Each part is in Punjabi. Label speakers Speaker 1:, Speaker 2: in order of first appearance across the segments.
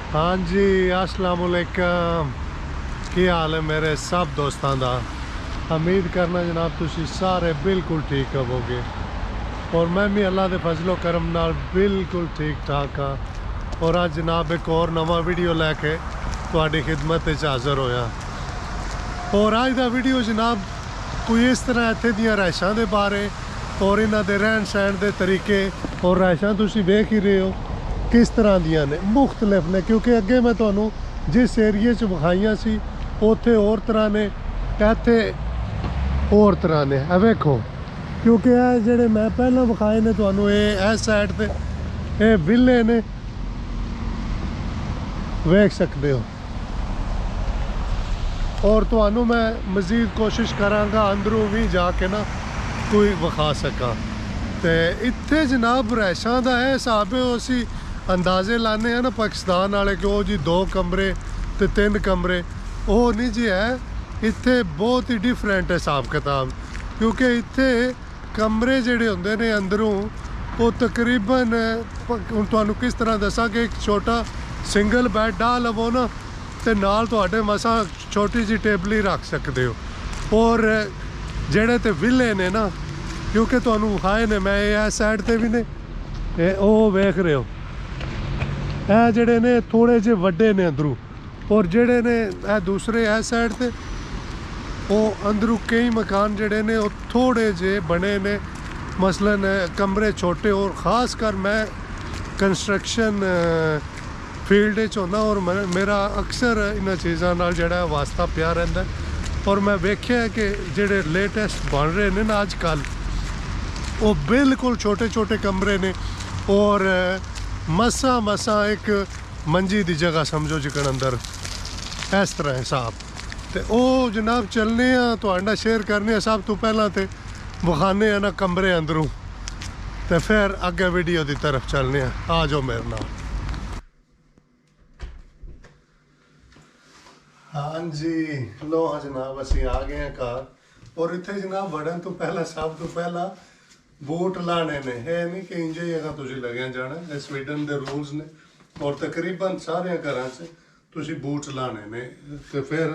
Speaker 1: हाँ जी, अस्सलाम वालेकुम। की हाल है मेरे सब दोस्तों का। उम्मीद करना जनाब तुसी सारे बिल्कुल ठीक होवोगे और मैं भी अल्लाह के फजलो करम नाल बिल्कुल ठीक ठाक हाँ। और आज जनाब एक और नवा वीडियो लैके तुहाडी खिदमत च हाज़र होया। और आज का वीडियो जनाब कोई इस तरह इत्थे दियां रहाइशां दे बारे और इन्हां दे रहन सहन दे तरीके और रहाइशां तुसी वेख ही रहे हो किस तरह दियां ने, मुख्तलिफ ने। क्योंकि अगे मैं तुहानू जिस एरिए च विखाइयां सी उत्थे होर तरह ने, इत्थे होर तरह ने। वेखो, क्योंकि ये जेह्ड़े मैं पहले विखाए ने तुहानू, इस साइड ते ये विले ने, वेख सकते हो। और तुहानू मैं मज़ीद कोशिश करांगा अंदरों भी जाके ना कोई विखा सका। तो इत्थे जनाब रहाइशां दा यह हिसाब है, असी अंदाजे लाने हैं ना पाकिस्तान वाले कि वो जी 2 कमरे तो 3 कमरे, वो नहीं जी है। इत्थे बहुत ही डिफरेंट है हिसाब किताब। क्योंकि इत्थे कमरे जेह्ड़े होंदे ने अंदरों वो तकरीबन हुण तुहानू किस तरह दसा कि एक छोटा सिंगल बैड डाल लवो ना तो नाल तुहाडे मसा छोटी जी टेबल ही रख सकते हो। और जेह्ड़े ते विले ने ना, क्योंकि तुहानू विखाए ने मैं इस साइड ते भी ने, वो वेख रहे हो ਇਹ ਜਿਹੜੇ ਨੇ थोड़े जे ਵੱਡੇ ने अंदरों। और जेह्ड़े ने दूसरे इस साइड ते वो अंदरों कई मकान जेह्ड़े ने वो थोड़े जे बने ने, मसलन कमरे छोटे। और ख़ास कर मैं कंस्ट्रक्शन फील्ड च होंदा और मेरा अक्सर इन्हां चीज़ां नाल जेह्ड़ा वास्ता पिया रहिंदा। और मैं वेख्या कि जेह्ड़े लेटेस्ट बन रहे ने ना अजकल, वो बिल्कुल छोटे छोटे कमरे ने और मसा एक मंजी की जगह समझो जिकन अंदर इस तरह हिसाब। तो वो जनाब चलने तो शेयर करने सब तो पहला तो विखाने ना कमरे अंदरों, तो फिर अगे वीडियो की तरफ चलने। आ जाओ मेरे नाल। हाँ जी, लो हाँ जनाब असी आ गए हैं घर। और इतने जनाब वड़न तो पहला सब तो पहला बूट लाने ने, है नहीं कि इंजे ही अगर तुझे लगे जाना। ये स्वीडन के रूल्स ने और तकरीबन सारे घर से तुझे बूट लाने ने। तो फिर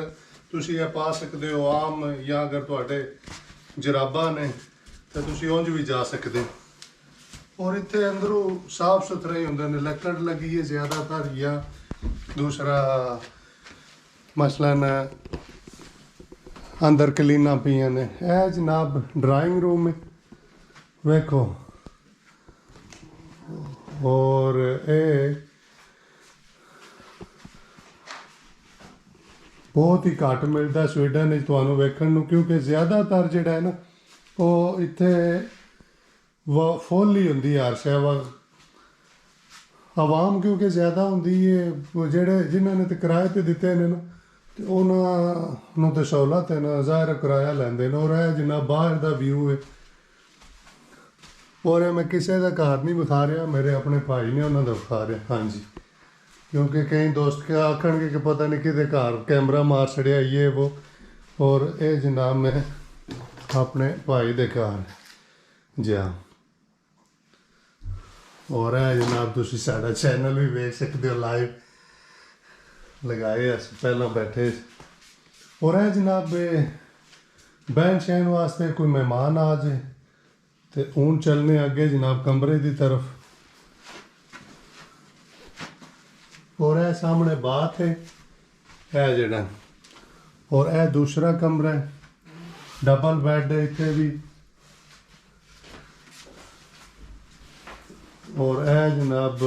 Speaker 1: तुझे यह पा सकते हो आम, या अगर थोड़े जराबा ने तो तुझे उंज भी जा सकते हो। और इतने अंदरों साफ सुथरे ही होंगे ने, लकड़ लगी है ज़्यादातर, या दूसरा मसलन अंदर कलीना पियाँ ने। यह जनाब ड्राइंग रूम है, वेखो। और ये बहुत ही घट मिलता स्वीडन तुहानू वेखण नू, क्योंकि ज़्यादातर जिहड़ा है ना वो इत्थे फुल ही होंदी हर शै। आवाम क्योंकि ज़्यादा होंदी है, जेह्ड़े जिन्हां ने तो किराए पर दिते ने ना, तो उन्हां नू तो सहूलत है ना, ज़ाहिर किराया लैंदे ने। और यह जिन्ना बाहर का व्यू है। और मैं किसी का घर नहीं विखा रहा, मेरे अपने भाई ने उन्होंने विखा रहा। हाँ जी, क्योंकि कई दोस्त क्या आखणगे कि पता नहीं कि घर कैमरा मार छड़िया ये वो। और ये जनाब मैं अपने भाई के घर जा। और है जनाब तुसी साडा चैनल भी वेख सकते हो, लाइव लगाए अस पहला बैठे। और है जनाब बहन शहन वास्ते कोई मेहमान आ जाए तो हूँ चलने अगे जनाब कमरे की तरफ। और यह सामने बात है जड़ा। और यह दूसरा कमरा है, डबल बेड है इतने भी। और यह जनाब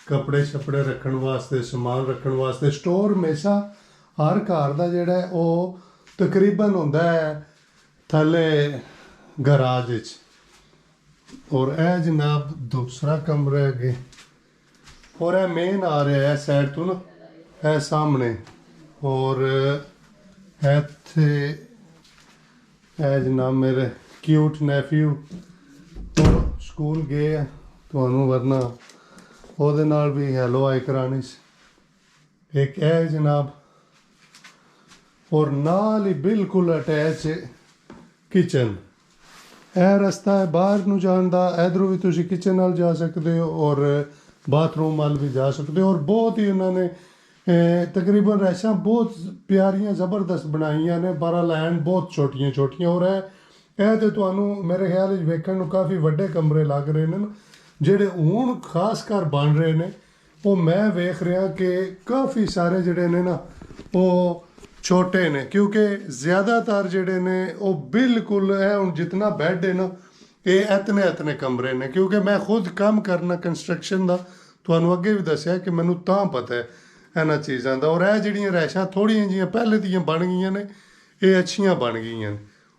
Speaker 1: कपड़े शपड़े रखने वास्ते, समान रखने वास्ते स्टोर हमेशा हर घर का जोड़ा है वो तकरीबन होंदा है थले गराज विच। और यह जनाब दूसरा कमरा अगे। और यह मेन आ रहा है साइड तो ना, यह सामने। और इत्थे यह जनाब मेरे क्यूट नैफ्यू तो स्कूल गए तो वरना ਉਹਦੇ ਨਾਲ भी हेलो आई करानी। एक है जनाब। और नाल ही बिल्कुल अटैच किचन। यह रास्ता है बाहर नू जान दा, इधरों भी तुसी किचन नाल जा सकते हो और ਬਾਥਰੂਮ ਵੱਲ ਵੀ ਜਾ ਸਕਦੇ ਹੋ। ਔਰ ਬਹੁਤ ਹੀ ਉਹਨਾਂ ਨੇ ਤਕਰੀਬਨ ਰੈਸ਼ਾਂ ਬਹੁਤ ਪਿਆਰੀਆਂ ਜ਼ਬਰਦਸਤ ਬਣਾਈਆਂ ਨੇ, ਪਰ ਲੈਂਡ ਬਹੁਤ ਛੋਟੀਆਂ ਛੋਟੀਆਂ। ਔਰ ਇਹ ਤੇ ਤੁਹਾਨੂੰ ਮੇਰੇ ਖਿਆਲ ਵਿੱਚ ਵੇਖਣ ਨੂੰ ਕਾਫੀ ਵੱਡੇ ਕਮਰੇ ਲੱਗ ਰਹੇ ਨੇ ਨਾ, ਜਿਹੜੇ ਹੁਣ ਖਾਸ ਕਰ ਬਣ ਰਹੇ ਨੇ। ਉਹ ਮੈਂ ਵੇਖ ਰਿਹਾ ਕਿ ਕਾਫੀ ਸਾਰੇ ਜਿਹੜੇ ਨੇ ਨਾ ਉਹ ਛੋਟੇ ਨੇ, ਕਿਉਂਕਿ ਜ਼ਿਆਦਾਤਰ ਜਿਹੜੇ ਨੇ ਉਹ ਬਿਲਕੁਲ ਇਹ ਹੁਣ ਜਿਤਨਾ ਬੈੱਡ ਹੈ ਨਾ ਇਹ ਇਤਨੇ ਕਮਰੇ ਨੇ। ਕਿਉਂਕਿ ਮੈਂ ਖੁਦ ਕੰਮ ਕਰਨਾ ਕੰਸਟਰਕਸ਼ਨ ਦਾ, ਤੁਹਾਨੂੰ ਅੱਗੇ ਵੀ ਦੱਸਿਆ ਕਿ ਮੈਨੂੰ ਤਾਂ ਪਤਾ ਹੈ ਇਹਨਾਂ ਚੀਜ਼ਾਂ ਦਾ। ਔਰ ਇਹ ਜਿਹੜੀਆਂ ਰੈਸ਼ਾਂ ਥੋੜ੍ਹੀਆਂ ਜਿਹੀਆਂ ਪਹਿਲੇ ਦੀਆਂ ਬਣ ਗਈਆਂ ਨੇ, ਇਹ ਅੱਛੀਆਂ ਬਣ ਗਈਆਂ ਨੇ।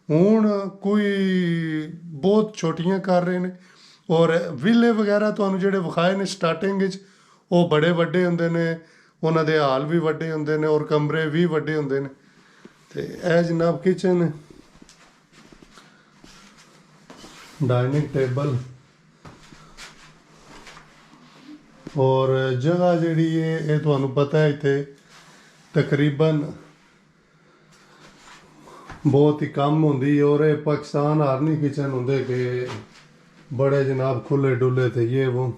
Speaker 1: ਹੁਣ ਕੋਈ ਬਹੁਤ ਛੋਟੀਆਂ ਕਰ ਰਹੇ ਨੇ। ਔਰ ਵਿਲੇ ਵਗੈਰਾ ਤੁਹਾਨੂੰ ਜਿਹੜੇ ਵਿਖਾਏ ਨੇ ਸਟਾਰਟਿੰਗ ਵਿੱਚ, ਉਹ ਬੜੇ ਵੱਡੇ ਹੁੰਦੇ ਨੇ, ਉਹਨਾਂ ਦੇ ਹਾਲ ਵੀ ਵੱਡੇ ਹੁੰਦੇ ਨੇ ਔਰ ਕਮਰੇ ਵੀ ਵੱਡੇ ਹੁੰਦੇ ਨੇ। ਤੇ ਇਹ ਜਨਾਬ ਕਿਚਨ, ਡਾਈਨਿੰਗ ਟੇਬਲ ਔਰ ਜਗ੍ਹਾ ਜਿਹੜੀ ਹੈ ਇਹ ਤੁਹਾਨੂੰ ਪਤਾ ਹੈ ਇੱਥੇ ਤਕਰੀਬਨ ਬਹੁਤ ਹੀ ਕਮ ਹੁੰਦੀ। ਔਰ ਇਹ ਪਾਕਿਸਤਾਨ ਆਰਮੀ ਕਿਚਨ ਹੁੰਦੇ ਕਿ ਬੜੇ ਜਨਾਬ ਖੁੱਲੇ ਡੁੱਲੇ ਤੇ ਇਹ ਉਹ।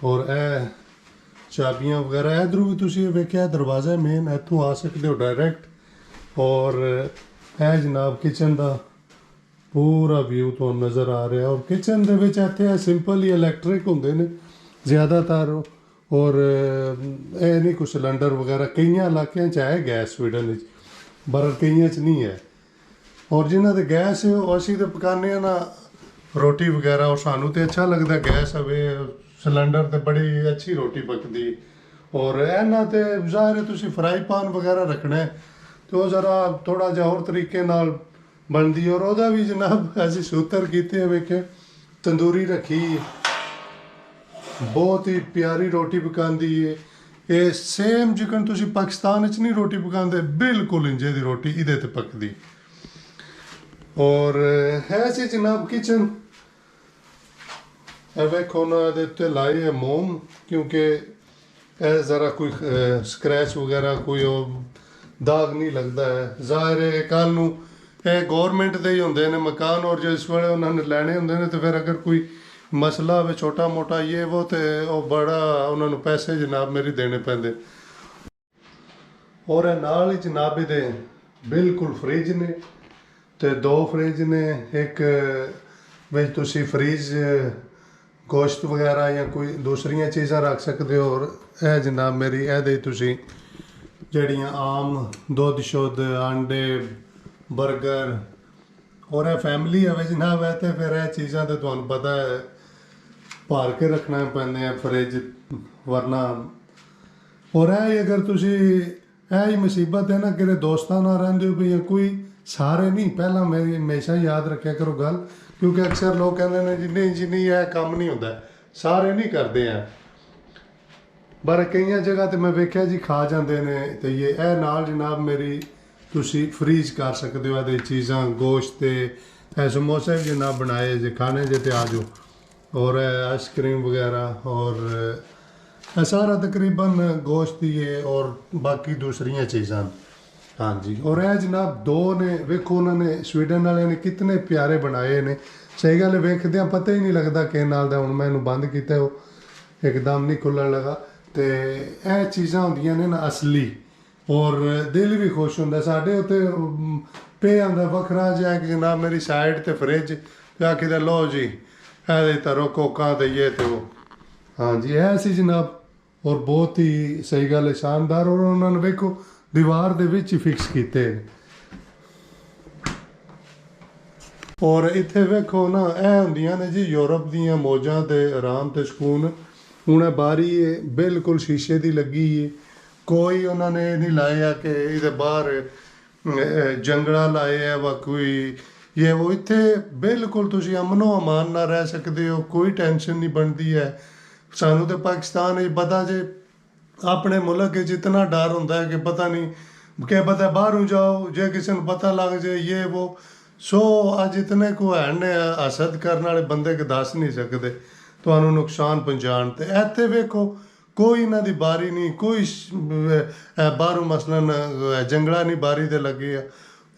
Speaker 1: ਔਰ ਇਹ ਚਾਬੀਆਂ ਵਗੈਰਾ ਇਧਰੋਂ ਵੀ ਤੁਸੀਂ ਵੇਖਿਆ ਦਰਵਾਜ਼ਾ ਮੇਨ, ਇੱਥੋਂ ਆ ਸਕਦੇ ਹੋ ਡਾਇਰੈਕਟ। ਔਰ ਇਹ ਜਨਾਬ ਕਿਚਨ ਦਾ ਪੂਰਾ ਵਿਊ ਤੁਹਾਨੂੰ ਨਜ਼ਰ ਆ ਰਿਹਾ। ਔਰ ਕਿਚਨ ਦੇ ਵਿੱਚ ਇੱਥੇ ਸਿੰਪਲ ਹੀ ਇਲੈਕਟ੍ਰਿਕ ਹੁੰਦੇ ਨੇ ਜ਼ਿਆਦਾਤਰ। ਔਰ ਇਹ ਨਹੀਂ ਕੁਛ ਸਿਲੰਡਰ ਵਗੈਰਾ, ਕਈਆਂ ਇਲਾਕਿਆਂ 'ਚ ਹੈ ਗੈਸ ਸਵੀਡਨ ਵਿੱਚ, ਪਰ ਕਈਆਂ 'ਚ ਨਹੀਂ ਹੈ। ਔਰ ਜਿਨ੍ਹਾਂ ਦੇ ਗੈਸ ਹੈ ਉਹ ਅਸੀਂ ਤਾਂ ਪਕਾਉਂਦੇ ਹਾਂ ਨਾ ਰੋਟੀ ਵਗੈਰਾ, ਔਰ ਸਾਨੂੰ ਤਾਂ ਅੱਛਾ ਲੱਗਦਾ ਗੈਸ ਹੋਵੇ, ਸਿਲੰਡਰ 'ਤੇ ਬੜੀ ਅੱਛੀ ਰੋਟੀ ਪੱਕਦੀ। ਔਰ ਇਹਨਾਂ 'ਤੇ ਜ਼ਾਹਿਰ ਹੈ ਤੁਸੀਂ ਫਰਾਈ ਪਾਨ ਵਗੈਰਾ ਰੱਖਣਾ ਅਤੇ ਉਹ ਜ਼ਰਾ ਥੋੜ੍ਹਾ ਜਿਹਾ ਹੋਰ ਤਰੀਕੇ ਨਾਲ ਬਣਦੀ। ਔਰ ਉਹਦਾ ਵੀ ਜਨਾਬ ਅਸੀਂ ਸੂਤਰ ਕੀਤੇ ਵੇਖੇ, ਤੰਦੂਰੀ ਰੱਖੀ, ਬਹੁਤ ਹੀ ਪਿਆਰੀ ਰੋਟੀ ਪਕਾਉਂਦੀ ਹੈ। ਇਹ ਸੇਮ ਜਿਕਨ ਤੁਸੀਂ ਪਾਕਿਸਤਾਨ ਵਿੱਚ ਨਹੀਂ ਰੋਟੀ ਪਕਾਉਂਦੇ, ਬਿਲਕੁਲ ਇੰਜੇ ਦੀ ਰੋਟੀ ਇਹਦੇ 'ਤੇ ਪੱਕਦੀ। ਔਰ ਹੈ ਸੀ ਜਨਾਬ ਕਿਚਨ, ਇਹ ਵੇਖੋ ਨਾ ਇਹਦੇ ਉੱਤੇ ਲਾਏ ਹੈ ਮੋਮ, ਕਿਉਂਕਿ ਇਹ ਜ਼ਰਾ ਕੋਈ ਸਕ੍ਰੈਚ ਵਗੈਰਾ ਕੋਈ ਉਹ ਦਾਗ ਨਹੀਂ ਲੱਗਦਾ ਹੈ। ਜ਼ਾਹਿਰ ਹੈ ਕੱਲ੍ਹ ਨੂੰ ਇਹ ਗੌਰਮੈਂਟ ਦੇ ਹੀ ਹੁੰਦੇ ਨੇ ਮਕਾਨ, ਔਰ ਜਿਸ ਵੇਲੇ ਉਹਨਾਂ ਨੇ ਲੈਣੇ ਹੁੰਦੇ ਨੇ ਤਾਂ ਫਿਰ ਅਗਰ ਕੋਈ ਮਸਲਾ ਹੋਵੇ ਛੋਟਾ ਮੋਟਾ ਇਹ ਉਹ, ਤੇ ਉਹ ਬੜਾ ਉਹਨਾਂ ਨੂੰ ਪੈਸੇ ਜਨਾਬ ਮੇਰੀ ਦੇਣੇ ਪੈਂਦੇ। ਔਰ ਇਹ ਨਾਲ ਹੀ ਜਨਾਬ ਇਹਦੇ ਬਿਲਕੁਲ ਫਰਿੱਜ ਨੇ, ਤੇ 2 ਫਰਿੱਜ ਨੇ। ਇੱਕ ਵਿੱਚ ਤੁਸੀਂ ਫਰੀਜ਼ ਗੋਸ਼ਤ ਵਗੈਰਾ ਜਾਂ ਕੋਈ ਦੂਸਰੀਆਂ ਚੀਜ਼ਾਂ ਰੱਖ ਸਕਦੇ ਹੋ। ਔਰ ਇਹ ਜਨਾਬ ਮੇਰੀ ਇਹਦੇ ਤੁਸੀਂ ਜਿਹੜੀਆਂ ਆਮ ਦੁੱਧ ਸ਼ੁੱਧ ਆਂਡੇ ਬਰਗਰ, ਔਰ ਇਹ ਫੈਮਿਲੀ ਹੋਵੇ ਜਨਾਬ ਹੈ ਤੇ ਫਿਰ ਇਹ ਚੀਜ਼ਾਂ ਤਾਂ ਤੁਹਾਨੂੰ ਪਤਾ ਹੈ ਭਰ ਕੇ ਰੱਖਣਾ ਪੈਂਦੇ ਆ ਫਰਿੱਜ, ਵਰਨਾ। ਔਰ ਇਹ ਅਗਰ ਤੁਸੀਂ ਇਹ ਹੀ ਮੁਸੀਬਤ ਹੈ ਨਾ ਕਿਤੇ ਦੋਸਤਾਂ ਨਾਲ ਰਹਿੰਦੇ ਹੋ ਵੀ ਕੋਈ ਸਾਰੇ ਨਹੀਂ, ਪਹਿਲਾਂ ਮੇਰੀ ਹਮੇਸ਼ਾ ਯਾਦ ਰੱਖਿਆ ਕਰੋ ਗੱਲ, ਕਿਉਂਕਿ ਅਕਸਰ ਲੋਕ ਕਹਿੰਦੇ ਨੇ ਜੀ ਨਹੀਂ ਇਹ ਕੰਮ ਨਹੀਂ ਹੁੰਦਾ, ਸਾਰੇ ਨਹੀਂ ਕਰਦੇ ਆ, ਪਰ ਕਈਆਂ ਜਗ੍ਹਾ ਤੇ ਮੈਂ ਵੇਖਿਆ ਜੀ ਖਾ ਜਾਂਦੇ ਨੇ। ਤੇ ਇਹ ਨਾਲ ਜਨਾਬ ਮੇਰੀ ਤੁਸੀਂ ਫਰੀਜ਼ ਕਰ ਸਕਦੇ ਹੋ ਇਹਦੇ ਚੀਜ਼ਾਂ, ਗੋਸ਼ਤ ਤੇ ਇਹ ਸਮੋਸੇ ਵੀ ਜਨਾਬ ਬਣਾਏ ਜੇ ਖਾਣੇ ਜੇ ਤੇ ਆ ਜਾਓ। ਔਰ ਆਈਸਕ੍ਰੀਮ ਵਗੈਰਾ, ਔਰ ਇਹ ਸਾਰਾ ਤਕਰੀਬਨ ਗੋਸ਼ਤ ਹੀ ਹੈ ਔਰ ਬਾਕੀ ਦੂਸਰੀਆਂ ਚੀਜ਼ਾਂ। ਹਾਂਜੀ, ਔਰ ਇਹ ਜਨਾਬ 2 ਨੇ, ਵੇਖੋ ਉਹਨਾਂ ਨੇ ਸਵੀਡਨ ਵਾਲਿਆਂ ਨੇ ਕਿਤਨੇ ਪਿਆਰੇ ਬਣਾਏ ਨੇ। ਸਹੀ ਗੱਲ ਵੇਖਦਿਆਂ ਪਤਾ ਹੀ ਨਹੀਂ ਲੱਗਦਾ ਕਿ ਨਾਲ ਦਾ। ਹੁਣ ਮੈਂ ਇਹਨੂੰ ਬੰਦ ਕੀਤਾ ਉਹ ਇੱਕਦਮ ਨਹੀਂ ਖੁੱਲ੍ਹਣ ਲੱਗਾ। ਤੇ ਇਹ ਚੀਜ਼ਾਂ ਹੁੰਦੀਆਂ ਨੇ ਨਾ ਅਸਲੀ, ਔਰ ਦਿਲ ਵੀ ਖੁਸ਼ ਹੁੰਦਾ। ਸਾਡੇ ਉੱਤੇ ਪਿਆ ਹੁੰਦਾ ਵੱਖਰਾ ਜਿਹਾ ਕਿ ਜਨਾਬ ਮੇਰੀ ਸਾਈਡ ਤੇ ਫਰਿੱਜ ਜਾ ਕੇ ਲਓ ਜੀ ਇਹਦੇ ਤਰੋ ਕੋਕਾਂ ਤੇ ਇਹ ਤੇ ਉਹ। ਹਾਂਜੀ ਇਹ ਸੀ ਜਨਾਬ, ਔਰ ਬਹੁਤ ਹੀ ਸਹੀ ਗੱਲ ਹੈ, ਸ਼ਾਨਦਾਰ। ਔਰ ਉਹਨਾਂ ਨੇ ਵੇਖੋ ਦੀਵਾਰ ਦੇ ਵਿੱਚ ਹੀ ਫਿਕਸ ਕੀਤੇ। ਔਰ ਇੱਥੇ ਵੇਖੋ ਨਾ ਇਹ ਹੁੰਦੀਆਂ ਨੇ ਜੀ ਯੂਰਪ ਦੀਆਂ ਮੌਜਾਂ ਤੇ ਆਰਾਮ ਤੇ ਸਕੂਨ। ਹੁਣ ਇਹ ਬਾਰੀ ਹੈ ਬਿਲਕੁਲ ਸ਼ੀਸ਼ੇ ਦੀ ਲੱਗੀ ਹੈ, ਕੋਈ ਉਹਨਾਂ ਨੇ ਨਹੀਂ ਲਾਇਆ ਕਿ ਇਹਦੇ ਬਾਹਰ ਜੰਗਲਾ ਲਾਏ ਆ ਵਾ ਕੋਈ ਇਹ ਉਹ। ਇੱਥੇ ਬਿਲਕੁਲ ਤੁਸੀਂ ਅਮਨੋ ਅਮਾਨ ਨਾਲ ਰਹਿ ਸਕਦੇ ਹੋ, ਕੋਈ ਟੈਨਸ਼ਨ ਨਹੀਂ ਬਣਦੀ ਹੈ। ਸਾਨੂੰ ਤਾਂ ਪਾਕਿਸਤਾਨ ਵਿੱਚ ਪਤਾ ਜੇ ਆਪਣੇ ਮੁਲਕ ਵਿੱਚ ਇਤਨਾ ਡਰ ਹੁੰਦਾ ਹੈ ਕਿ ਪਤਾ ਨਹੀਂ ਕਿ ਪਤਾ ਬਾਹਰੋਂ ਜਾਓ ਜੇ ਕਿਸੇ ਨੂੰ ਪਤਾ ਲੱਗ ਜਾਏ ਇਹ ਉਹ। ਸੋ ਅੱਜ ਇਤਨੇ ਕੋ ਹੈ ਨੇ ਹਸਦ ਕਰਨ ਵਾਲੇ ਬੰਦੇ ਕਿ ਦੱਸ ਨਹੀਂ ਸਕਦੇ ਤੁਹਾਨੂੰ ਨੁਕਸਾਨ ਪਹੁੰਚਾਉਣ। ਤੇ ਇੱਥੇ ਵੇਖੋ ਕੋਈ ਇਹਨਾਂ ਦੀ ਬਾਰੀ ਨਹੀਂ, ਕੋਈ ਬਾਹਰੋਂ ਮਸਲਨ ਜੰਗਲਾ ਨਹੀਂ ਬਾਰੀ ਦੇ ਲੱਗੇ ਆ।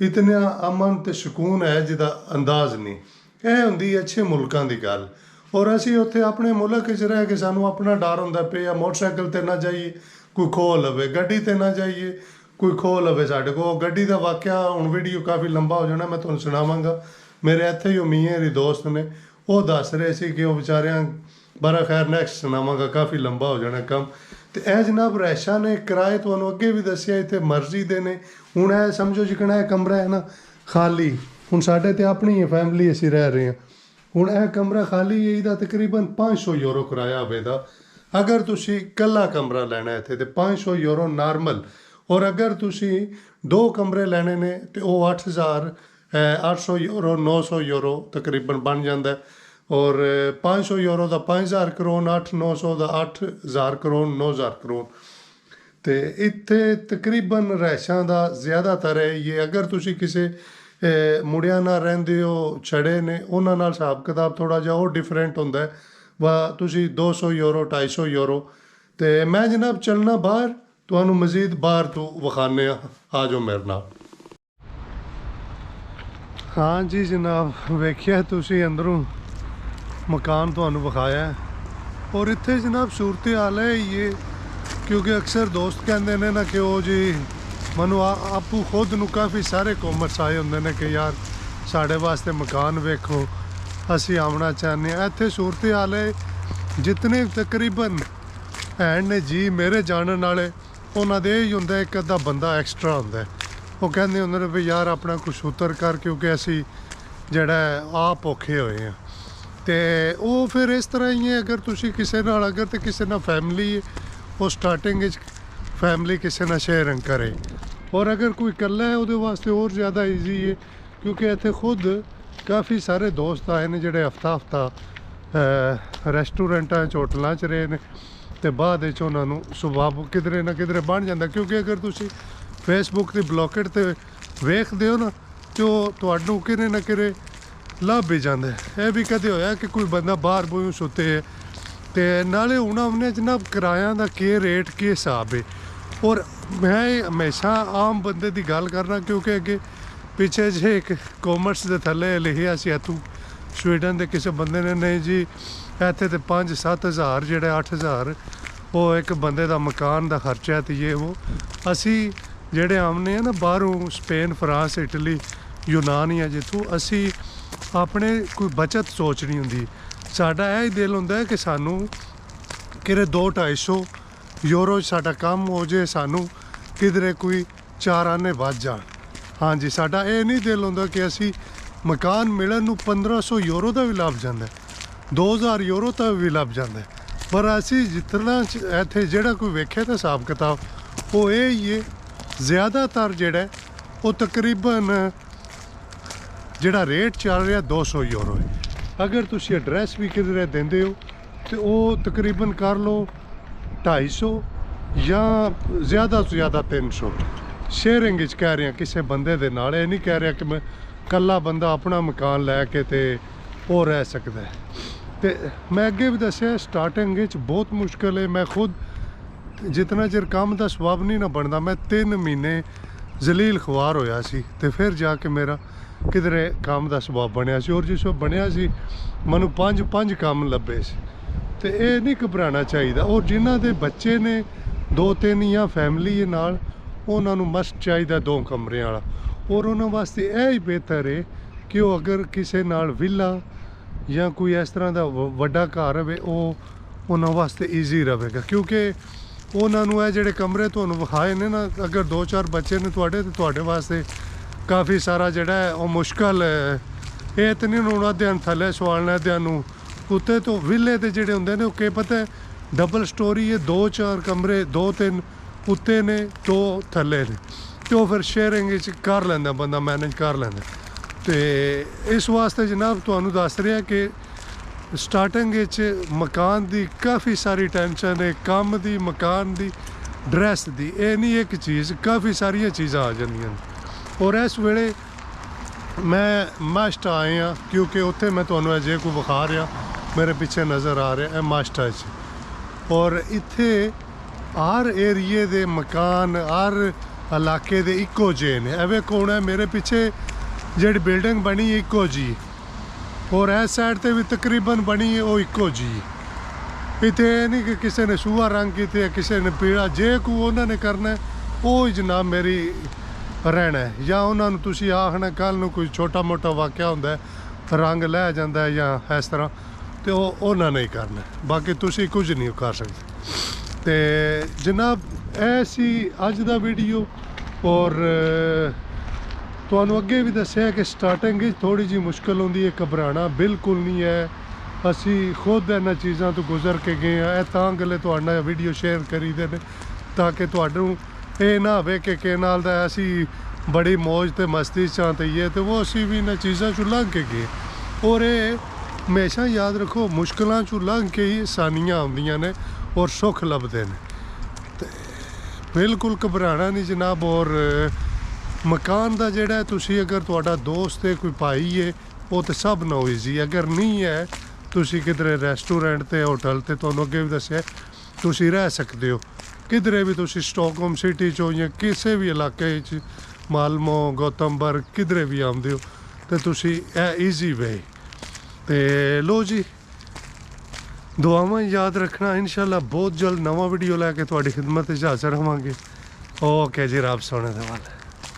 Speaker 1: ਇਤਨਾ ਅਮਨ ਤੇ ਸਕੂਨ ਹੈ ਜਿਹਦਾ ਅੰਦਾਜ਼ ਨਹੀਂ। ਇਹ ਹੁੰਦੀ ਅੱਛੇ ਮੁਲਕਾਂ ਦੀ ਗੱਲ। ਔਰ ਅਸੀਂ ਉੱਥੇ ਆਪਣੇ ਮੁਲਕ 'ਚ ਰਹਿ ਕੇ ਸਾਨੂੰ ਆਪਣਾ ਡਰ ਹੁੰਦਾ ਪਿਆ, ਮੋਟਰਸਾਈਕਲ 'ਤੇ ਨਾ ਜਾਈਏ ਕੋਈ ਖੋਹ ਲਵੇ, ਗੱਡੀ 'ਤੇ ਨਾ ਜਾਈਏ ਕੋਈ ਖੋਹ ਲਵੇ ਸਾਡੇ ਕੋਲ। ਗੱਡੀ ਦਾ ਵਾਕਿਆ ਹੁਣ ਵੀਡੀਓ ਕਾਫੀ ਲੰਬਾ ਹੋ ਜਾਣਾ, ਮੈਂ ਤੁਹਾਨੂੰ ਸੁਣਾਵਾਂਗਾ। ਮੇਰੇ ਇੱਥੇ ਹੀ ਮੀਆਂ ਦੇ ਦੋਸਤ ਨੇ, ਉਹ ਦੱਸ ਰਹੇ ਸੀ ਕਿ ਉਹ ਵਿਚਾਰਿਆਂ ਬੜਾ ਖੈਰ ਨੈਕਸਟ ਸੁਣਾਵਾਂਗਾ, ਕਾਫੀ ਲੰਬਾ ਹੋ ਜਾਣਾ ਕੰਮ। ਤੇ ਇਹ ਜਨਾਬ ਰਿਹਾਇਸ਼ਾਂ ਨੇ, ਕਿਰਾਏ ਤੁਹਾਨੂੰ ਅੱਗੇ ਵੀ ਦੱਸਿਆ ਇੱਥੇ ਮਰਜ਼ੀ ਦੇ ਨੇ। ਹੁਣ ਇਹ ਸਮਝੋ ਜਿਕਣਾ ਇਹ ਕਮਰਾ ਹੈ ਨਾ ਖਾਲੀ, ਹੁਣ ਸਾਡੇ ਤੇ ਆਪਣੀ ਹੈ ਫੈਮਿਲੀ, ਅਸੀਂ ਰਹਿ ਰਹੇ ਹਾਂ। ਹੁਣ ਇਹ ਕਮਰਾ ਖਾਲੀ ਹੈ, ਇਹਦਾ ਤਕਰੀਬਨ 500 ਯੂਰੋ ਕਿਰਾਇਆ ਹੋਵੇਗਾ। ਅਗਰ ਤੁਸੀਂ ਇਕੱਲਾ ਕਮਰਾ ਲੈਣਾ ਇੱਥੇ ਤੇ 500 ਯੂਰੋ ਨਾਰਮਲ। ਔਰ ਅਗਰ ਤੁਸੀਂ 2 ਕਮਰੇ ਲੈਣੇ ਨੇ ਤੇ ਉਹ 800 ਯੂਰੋ 900 ਯੂਰੋ ਤਕਰੀਬਨ ਬਣ ਜਾਂਦਾ। ਔਰ 500 ਯੂਰੋ ਦਾ 5000 ਕਰੋਨ, 800-900 ਦਾ 8000 ਕਰੋਨ, 9000 ਕਰੋਨ। ਤੇ ਇੱਥੇ ਤਕਰੀਬਨ ਰਿਹਾਇਸ਼ਾਂ ਦਾ ਜ਼ਿਆਦਾਤਰ ਹੈ ਇਹ। ਅਗਰ ਤੁਸੀਂ ਕਿਸੇ ਮੁੰਡਿਆਂ ਨਾਲ ਰਹਿੰਦੇ ਹੋ, ਛੜੇ ਨੇ, ਉਹਨਾਂ ਨਾਲ ਹਿਸਾਬ ਕਿਤਾਬ ਥੋੜ੍ਹਾ ਜਿਹਾ ਉਹ ਡਿਫਰੈਂਟ ਹੁੰਦਾ ਵਾ। ਤੁਸੀਂ 200 ਯੂਰੋ 250 ਯੂਰੋ। ਤੇ ਮੈਂ ਜਨਾਬ ਚੱਲਣਾ ਬਾਹਰ, ਤੁਹਾਨੂੰ ਮਜ਼ੀਦ ਬਾਹਰ ਤੋਂ ਵਿਖਾਉਂਦੇ ਆ, ਆ ਜਾਓ ਮੇਰੇ ਨਾਲ। ਹਾਂ ਜੀ ਜਨਾਬ, ਵੇਖਿਆ ਤੁਸੀਂ ਅੰਦਰੋਂ ਮਕਾਨ ਤੁਹਾਨੂੰ ਵਿਖਾਇਆ। ਔਰ ਇੱਥੇ ਜਨਾਬ ਸੂਰਤ ਹਾਲ ਹੈ ਇਹ, ਕਿਉਂਕਿ ਅਕਸਰ ਦੋਸਤ ਕਹਿੰਦੇ ਨੇ ਨਾ ਕਿ ਉਹ ਜੀ ਮੈਨੂੰ ਆਪੂ ਖੁਦ ਨੂੰ ਕਾਫੀ ਸਾਰੇ ਕਾਮਰਸ ਆਏ ਹੁੰਦੇ ਨੇ ਕਿ ਯਾਰ ਸਾਡੇ ਵਾਸਤੇ ਮਕਾਨ ਵੇਖੋ, ਅਸੀਂ ਆਉਣਾ ਚਾਹੁੰਦੇ ਹਾਂ। ਇੱਥੇ ਸੂਰਤ ਹਾਲ ਹੈ, ਜਿਤਨੇ ਤਕਰੀਬਨ ਹੈਂਡ ਨੇ ਜੀ ਮੇਰੇ ਜਾਣਨ ਵਾਲੇ, ਉਹਨਾਂ ਦੇ ਹੀ ਹੁੰਦਾ ਇੱਕ ਅੱਧਾ ਬੰਦਾ ਐਕਸਟਰਾ ਹੁੰਦਾ। ਉਹ ਕਹਿੰਦੇ ਹੁੰਦੇ ਨੇ ਵੀ ਯਾਰ ਆਪਣਾ ਕੁਛ ਉਤਰ ਕਰ, ਕਿਉਂਕਿ ਅਸੀਂ ਜਿਹੜਾ ਆਪ ਔਖੇ ਹੋਏ ਹਾਂ। ਤੇ ਉਹ ਫਿਰ ਇਸ ਤਰ੍ਹਾਂ ਹੀ ਹੈ, ਅਗਰ ਤੁਸੀਂ ਕਿਸੇ ਨਾਲ, ਅਗਰ ਤੇ ਕਿਸੇ ਨਾਲ ਫੈਮਿਲੀ ਹੈ, ਉਹ ਸਟਾਰਟਿੰਗ ਵਿੱਚ ਫੈਮਿਲੀ ਕਿਸੇ ਨਾਲ ਸ਼ੇਅਰਿੰਗ ਕਰੇ। ਔਰ ਅਗਰ ਕੋਈ ਇਕੱਲਾ ਹੈ ਉਹਦੇ ਵਾਸਤੇ ਹੋਰ ਜ਼ਿਆਦਾ ਈਜ਼ੀ ਹੈ, ਕਿਉਂਕਿ ਇੱਥੇ ਖੁਦ ਕਾਫੀ ਸਾਰੇ ਦੋਸਤ ਆਏ ਨੇ ਜਿਹੜੇ ਹਫਤਾ ਰੈਸਟੋਰੈਂਟਾਂ 'ਚ, ਹੋਟਲਾਂ 'ਚ ਰਹੇ ਨੇ। ਤੇ ਬਾਅਦ ਵਿੱਚ ਉਹਨਾਂ ਨੂੰ ਸੁਭਾਅ ਕਿਧਰੇ ਨਾ ਕਿਧਰੇ ਬਣ ਜਾਂਦਾ, ਕਿਉਂਕਿ ਅਗਰ ਤੁਸੀਂ ਫੇਸਬੁੱਕ ਦੀ ਬਲੋਕਟ 'ਤੇ ਵੇਖਦੇ ਹੋ ਨਾ, ਤੇ ਉਹ ਤੁਹਾਨੂੰ ਕਿਤੇ ਨਾ ਕਿਤੇ ਲੱਭ ਵੀ ਜਾਂਦਾ। ਇਹ ਵੀ ਕਦੇ ਹੋਇਆ ਕਿ ਕੋਈ ਬੰਦਾ ਬਾਹਰ ਬੋਇਓ ਸੁੱਤੇ ਹੈ। ਤੇ ਨਾਲੇ ਹੁਣ ਉਹਨੇ ਜਨਾਬ ਕਿਰਾਇਆਂ ਦਾ ਕੀ ਰੇਟ, ਕੀ ਹਿਸਾਬ ਹੈ। ਔਰ ਮੈਂ ਹਮੇਸ਼ਾ ਆਮ ਬੰਦੇ ਦੀ ਗੱਲ ਕਰਨਾ, ਕਿਉਂਕਿ ਅੱਗੇ ਪਿੱਛੇ ਜੇ ਇੱਕ ਕਾਮਰਸ ਦੇ ਥੱਲੇ ਲਿਖਿਆ ਸੀ ਇੱਥੋਂ ਸਵੀਡਨ ਦੇ ਕਿਸੇ ਬੰਦੇ ਨੇ, ਨਹੀਂ ਜੀ ਇੱਥੇ ਤੇ 5-7 ਹਜ਼ਾਰ, ਜਿਹੜੇ 8000 ਉਹ ਇੱਕ ਬੰਦੇ ਦਾ ਮਕਾਨ ਦਾ ਖਰਚਾ। ਤੇ ਇਹ ਉਹ ਅਸੀਂ ਜਿਹੜੇ ਆਉਂਦੇ ਆ ਨਾ ਬਾਹਰੋਂ, ਸਪੇਨ, ਫਰਾਂਸ, ਇਟਲੀ, ਯੂਨਾਨ ਜਾਂ ਜਿੱਥੋਂ, ਅਸੀਂ ਆਪਣੇ ਕੋਈ ਬਚਤ ਸੋਚਣੀ ਹੁੰਦੀ। ਸਾਡਾ ਇਹ ਹੀ ਦਿਲ ਹੁੰਦਾ ਹੈ ਕਿ ਸਾਨੂੰ ਕਿਤੇ 200-250 ਯੂਰੋ ਸਾਡਾ ਕੰਮ ਹੋ ਜੇ, ਸਾਨੂੰ ਕਿਧਰੇ ਕੋਈ 4 ਆਨੇ ਵੱਧ ਜਾਣ। ਹਾਂਜੀ, ਸਾਡਾ ਇਹ ਨਹੀਂ ਦਿਲ ਹੁੰਦਾ ਕਿ ਅਸੀਂ ਮਕਾਨ ਮਿਲਣ ਨੂੰ 1500 ਯੂਰੋ ਦਾ ਵੀ ਲੱਭ ਜਾਂਦਾ, 2000 ਯੂਰੋ ਦਾ ਵੀ ਲੱਭ ਜਾਂਦਾ। ਪਰ ਅਸੀਂ ਜਿਤਨਾ ਇੱਥੇ ਜਿਹੜਾ ਕੋਈ ਵੇਖੇ ਤਾਂ ਹਿਸਾਬ ਕਿਤਾਬ ਉਹ ਇਹ ਹੀ ਹੈ। ਜ਼ਿਆਦਾਤਰ ਜਿਹੜਾ ਉਹ ਤਕਰੀਬਨ ਜਿਹੜਾ ਰੇਟ ਚੱਲ ਰਿਹਾ 200 ਯੂਰੋ ਹੈ। ਅਗਰ ਤੁਸੀਂ ਐਡਰੈਸ ਵੀ ਕਿਧਰੇ ਦਿੰਦੇ ਹੋ ਤੇ ਉਹ ਤਕਰੀਬਨ ਕਰ ਲਓ 250 ਜਾਂ ਜ਼ਿਆਦਾ ਤੋਂ ਜ਼ਿਆਦਾ 300। ਸ਼ੇਅਰਿੰਗ ਵਿੱਚ ਕਹਿ ਰਿਹਾ ਕਿਸੇ ਬੰਦੇ ਦੇ ਨਾਲ, ਇਹ ਨਹੀਂ ਕਹਿ ਰਿਹਾ ਕਿ ਮੈਂ ਇਕੱਲਾ ਬੰਦਾ ਆਪਣਾ ਮਕਾਨ ਲੈ ਕੇ ਤੇ ਉਹ ਰਹਿ ਸਕਦਾ ਹੈ। ਤੇ ਮੈਂ ਅੱਗੇ ਵੀ ਦੱਸਿਆ ਸਟਾਰਟਿੰਗ ਵਿੱਚ ਬਹੁਤ ਮੁਸ਼ਕਿਲ ਹੈ। ਮੈਂ ਖੁਦ ਜਿਤਨਾ ਚਿਰ ਕੰਮ ਦਾ ਸਵਾਬ ਨਹੀਂ ਨਾ ਬਣਦਾ, ਮੈਂ 3 ਮਹੀਨੇ ਜ਼ਲੀਲ ਖੁਆਰ ਹੋਇਆ ਸੀ। ਤੇ ਫਿਰ ਜਾ ਕੇ ਮੇਰਾ ਕਿਧਰੇ ਕੰਮ ਦਾ ਸਵਾਬ ਬਣਿਆ ਸੀ। ਔਰ ਜਿਸ ਉਹ ਬਣਿਆ ਸੀ ਮੈਨੂੰ 5 ਕੰਮ ਲੱਭੇ ਸੀ। ਤੇ ਇਹ ਨਹੀਂ ਘਬਰਾਉਣਾ ਚਾਹੀਦਾ। ਔਰ ਜਿਨ੍ਹਾਂ ਦੇ ਬੱਚੇ ਨੇ 2-3 ਜਾਂ ਫੈਮਿਲੀ ਨਾਲ, ਉਹਨਾਂ ਨੂੰ ਮਸਟ ਚਾਹੀਦਾ 2 ਕਮਰਿਆਂ ਵਾਲਾ। ਔਰ ਉਹਨਾਂ ਵਾਸਤੇ ਇਹ ਹੀ ਬਿਹਤਰ ਹੈ ਕਿ ਉਹ ਅਗਰ ਕਿਸੇ ਨਾਲ ਵਿਲਾ ਜਾਂ ਕੋਈ ਇਸ ਤਰ੍ਹਾਂ ਦਾ ਵੱਡਾ ਘਰ ਹੋਵੇ, ਉਹ ਉਹਨਾਂ ਵਾਸਤੇ ਈਜ਼ੀ ਰਹੇਗਾ। ਕਿਉਂਕਿ ਉਹਨਾਂ ਨੂੰ ਇਹ ਜਿਹੜੇ ਕਮਰੇ ਤੁਹਾਨੂੰ ਵਿਖਾਏ ਨੇ ਨਾ, ਅਗਰ 2-4 ਬੱਚੇ ਨੇ ਤੁਹਾਡੇ, ਤੇ ਤੁਹਾਡੇ ਵਾਸਤੇ ਕਾਫੀ ਸਾਰਾ ਜਿਹੜਾ ਹੈ ਉਹ ਮੁਸ਼ਕਲ ਹੈ। ਇਹ ਤਾਂ ਨਹੀਂ ਹੁਣ ਅੱਧਿਆਂ ਥੱਲੇ ਸਵਾਲਣਾ, ਅੱਧਿਆਂ ਨੂੰ ਉੱਤੇ। ਤੋਂ ਵਿਲੇ ਦੇ ਜਿਹੜੇ ਹੁੰਦੇ ਨੇ ਉਹ ਕੀ ਪਤਾ ਡਬਲ ਸਟੋਰੀ ਹੈ, 2-4 ਕਮਰੇ, 2-3 ਉੱਤੇ ਨੇ, 2 ਥੱਲੇ ਨੇ, ਤੇ ਉਹ ਫਿਰ ਸ਼ੇਅਰਿੰਗ ਵਿੱਚ ਕਰ ਲੈਂਦਾ ਬੰਦਾ, ਮੈਨੇਜ ਕਰ ਲੈਂਦਾ। ਤੇ ਇਸ ਵਾਸਤੇ ਜਨਾਬ ਤੁਹਾਨੂੰ ਦੱਸ ਰਿਹਾ ਕਿ ਸਟਾਰਟਿੰਗ ਵਿੱਚ ਮਕਾਨ ਦੀ ਕਾਫੀ ਸਾਰੀ ਟੈਨਸ਼ਨ ਹੈ, ਕੰਮ ਦੀ, ਮਕਾਨ ਦੀ, ਡਰੈਸ ਦੀ। ਇਹ ਨਹੀਂ ਇੱਕ ਚੀਜ਼, ਕਾਫੀ ਸਾਰੀਆਂ ਚੀਜ਼ਾਂ ਆ ਜਾਂਦੀਆਂ ਨੇ। ਔਰ ਇਸ ਵੇਲੇ ਮੈਂ ਮਾਸਟਾ ਆਏ ਹਾਂ, ਕਿਉਂਕਿ ਉੱਥੇ ਮੈਂ ਤੁਹਾਨੂੰ ਅਜੇ ਕੋਈ ਵਿਖਾ ਰਿਹਾ, ਮੇਰੇ ਪਿੱਛੇ ਨਜ਼ਰ ਆ ਰਿਹਾ, ਇਹ ਮਾਸਟਾ 'ਚ। ਔਰ ਇੱਥੇ ਹਰ ਏਰੀਏ ਦੇ ਮਕਾਨ, ਹਰ ਇਲਾਕੇ ਦੇ ਇੱਕੋ ਜਿਹੇ ਨੇ। ਐਵੇਂ ਕੌਣ ਹੈ ਮੇਰੇ ਪਿੱਛੇ ਜਿਹੜੀ ਬਿਲਡਿੰਗ ਬਣੀ ਇੱਕੋ ਜੀ, और इस साइड ते भी तकरीबन बनी है वो इको जी। इतने नहीं कि किसी ने सूहा रंग किया किसी ने पीला, जे को उन्होंने करना है वो ही जनाब मेरी रहना है। या उन्होंने तुसी आखना कल नूं कोई छोटा मोटा वाक़या होंदा है रंग लै जाता है या इस तरह, तो उन्होंने ही करना है, बाकी तुसी कुछ नहीं कर सकते। तो जनाब ऐसी अज दा वीडियो। और तुहानू अगे भी दस्सिया कि स्टार्टिंग थोड़ी जी मुश्किल होंदी है, घबराना बिल्कुल नहीं है। असी खुद इन्हां चीज़ों तो गुजर के गए हैं, तां गल्ले तुहाडे नाल वीडियो शेयर करी दे ने ताकि तुहानू ये ना होवे कि नाल दा असी बड़ी मौज ते मस्ती चाहते ही है, तो वो असी भी इन्हां चीज़ों चों लंघ के गए। और ये हमेशा याद रखो मुश्किलों चों लंघ के ही आसानियां आउंदियां ने और सुख लभदे ने। बिल्कुल घबराना नहीं जनाब। और मकान का जोड़ा तुसी अगर तुहाडा दोस्त है कोई भाई है वो तो सब नो ईजी, अगर नहीं है तुसी किधरे रेस्टोरेंट ते होटल ते तुहानू अगे भी दस्सिया तुसी रह सकते हो, किधरे भी तुसी स्टॉकहोम सिटी चो या किसी भी इलाके मालमो गौतमबर्ग किधरे भी आउंदे हो तो तुसी ईजी वे। तो लो जी दुआवां याद रखना, इंशाल्लाह बहुत जल्द नवा वीडियो लैके तुहाडी खिदमत च हाज़र होवांगे। ओके जी, रब सोने दे वाले,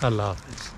Speaker 1: अल्लाह हाफिज़।